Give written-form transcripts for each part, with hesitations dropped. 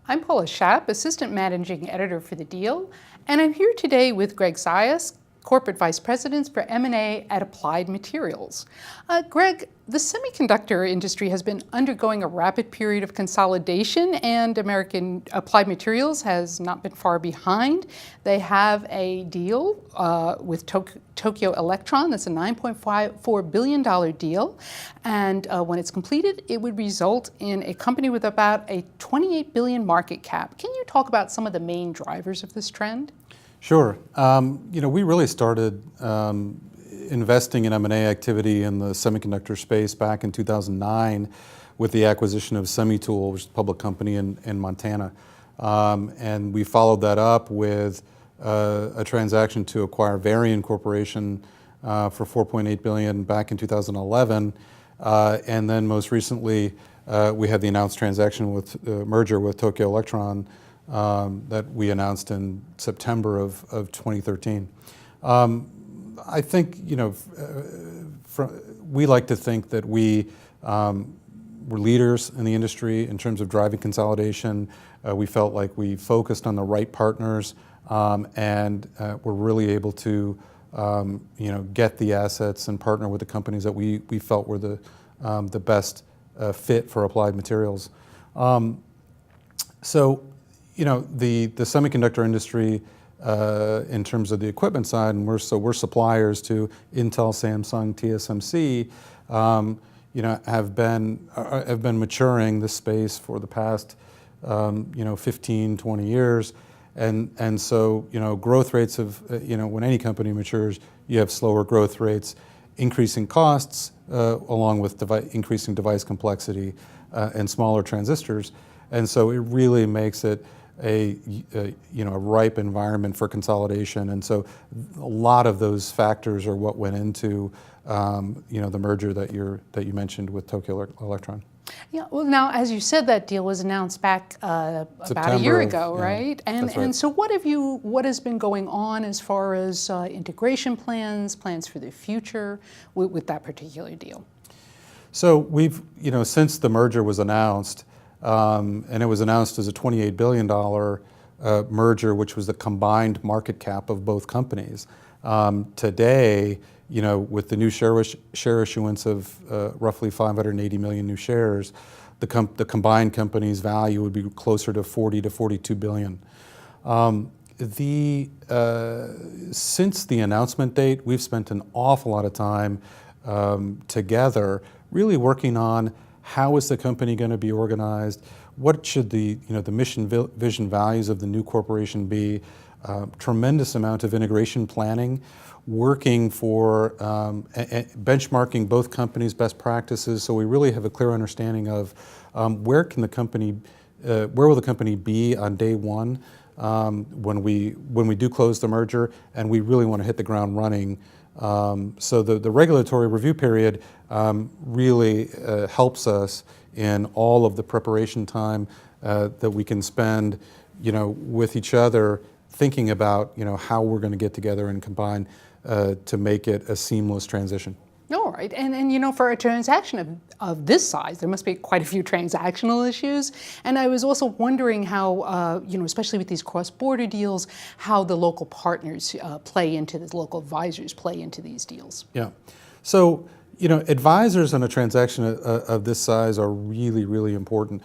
I'm Paula Schaap, Assistant Managing Editor for The Deal, and I'm here today with Greg Psihas, Corporate Vice President for M&A at Applied Materials. Greg, the semiconductor industry has been undergoing a rapid period of consolidation, and American Applied Materials has not been far behind. They have a deal with Tokyo Electron. That's a $9.4 billion deal, and when it's completed, it would result in a company with about a $28 billion market cap. Can you talk about some of the main drivers of this trend? Sure. We really started investing in M&A activity in the semiconductor space back in 2009 with the acquisition of Semitool, which is a public company in Montana. And we followed that up with a transaction to acquire Varian Corporation for $4.8 billion back in 2011. And then most recently, we had the announced transaction with merger with Tokyo Electron that we announced in September of 2013. I think, we like to think that we were leaders in the industry in terms of driving consolidation. We felt like we focused on the right partners and were really able to, get the assets and partner with the companies that we felt were the best fit for Applied Materials. The semiconductor industry, in terms of the equipment side, and we're suppliers to Intel, Samsung, TSMC, have been maturing this space for the past 15, 20 years, and so growth rates of when any company matures, you have slower growth rates, increasing costs, along with increasing device complexity and smaller transistors, and so it really makes it a ripe environment for consolidation, and so a lot of those factors are what went into the merger that you mentioned with Tokyo Electron. Yeah. Well, now, as you said, that deal was announced back about a year ago, right? And that's right. And so, what has been going on as far as integration plans for the future with that particular deal? So we've since the merger was announced. And it was announced as a $28 billion merger, which was the combined market cap of both companies. Today, with the new share issuance of roughly 580 million new shares, the combined company's value would be closer to 40 to 42 billion. Since the announcement date, we've spent an awful lot of time together, really working on how is the company going to be organized? What should the mission, vision, values of the new corporation be? Tremendous amount of integration planning, working for benchmarking both companies' best practices, so we really have a clear understanding of where will the company be on day one when we do close the merger, and we really want to hit the ground running. So the regulatory review period really helps us in all of the preparation time that we can spend, with each other, thinking about, how we're going to get together and combine to make it a seamless transition. All right, and for a transaction of this size, there must be quite a few transactional issues. And I was also wondering how, especially with these cross-border deals, how the local partners play into this, local advisors play into these deals. Yeah, so advisors on a transaction of this size are really, really important.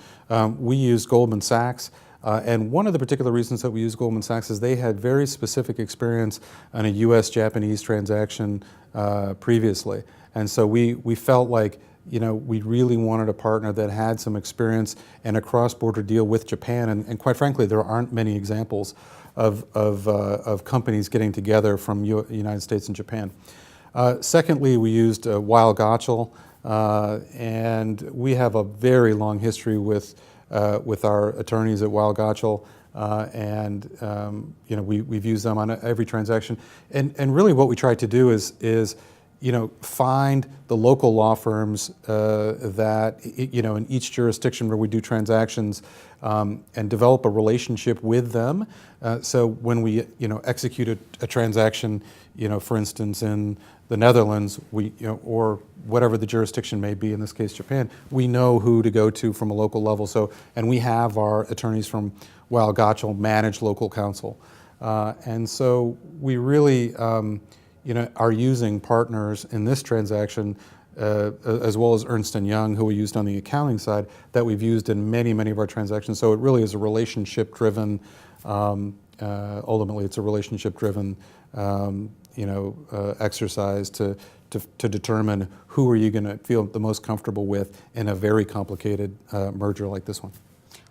We used Goldman Sachs. And one of the particular reasons that we use Goldman Sachs is they had very specific experience on a U.S.-Japanese transaction previously. And so we felt like, we really wanted a partner that had some experience in a cross-border deal with Japan. And quite frankly, there aren't many examples of companies getting together from United States and Japan. Secondly, we used Weil Gotshal, and we have a very long history with our attorneys at Weil Gotshal, and we've used them on every transaction. And really, what we try to do is find the local law firms that in each jurisdiction where we do transactions, and develop a relationship with them. So when we execute a transaction, for instance, in the Netherlands, or whatever the jurisdiction may be, in this case Japan, we know who to go to from a local level. So, and we have our attorneys from Weil Gotshal manage local counsel. And so we really are using partners in this transaction as well as Ernst & Young, who we used on the accounting side, that we've used in many, many of our transactions. So it really is a relationship-driven, ultimately it's a relationship-driven exercise to determine who are you going to feel the most comfortable with in a very complicated merger like this one.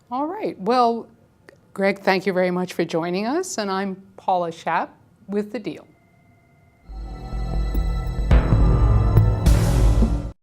All right. Well, Greg, thank you very much for joining us. And I'm Paula Schaap with The Deal.